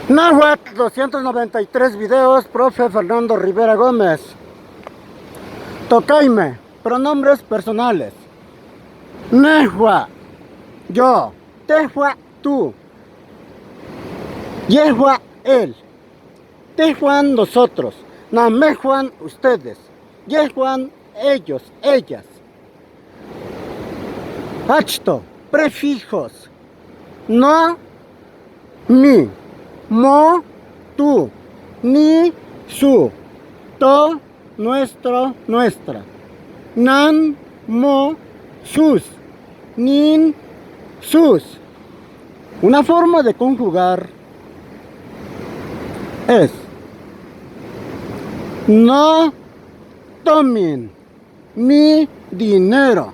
Náhuatl 293 videos, profe Fernando Rivera Gómez. Tocaime, pronombres personales. Nehua, yo. Tehua, tú. Yehua, él. Tehuan, nosotros. Namejuan, ustedes. Yehuan, ellos, ellas. Achto, prefijos. No, mi. Mo, tú. Ni, su. To, nuestro, nuestra. Nan, mo, sus. Nin, sus. Una forma de conjugar es: no tomen mi dinero.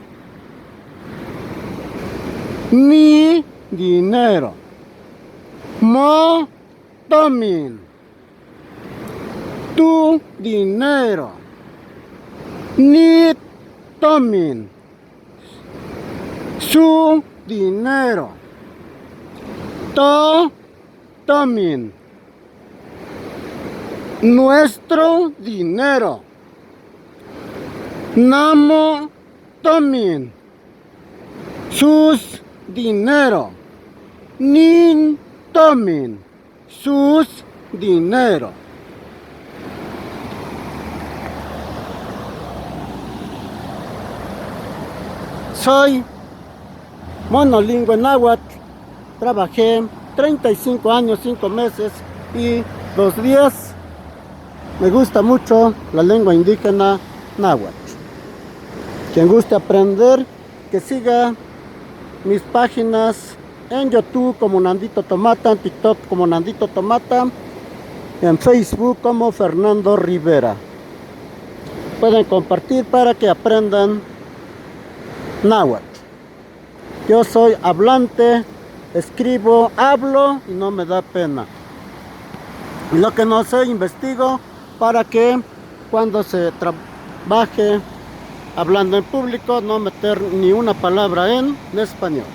Mi dinero. Mo tomen tu dinero. Ni tomen su dinero. To tomen nuestro dinero. Namo tomen sus dinero. Nin tomen sus dinero. Soy monolingüe náhuatl. Trabajé 35 años, 5 meses y 2 días. Me gusta mucho la lengua indígena náhuatl. Quien guste aprender, que siga mis páginas en YouTube como Nandito Tomata, en TikTok como Nandito Tomata, en Facebook como Fernando Rivera. Pueden compartir para que aprendan náhuatl. Yo soy hablante, escribo, hablo y no me da pena. Y lo que no sé, investigo para que cuando se trabaje hablando en público no meter ni una palabra en español.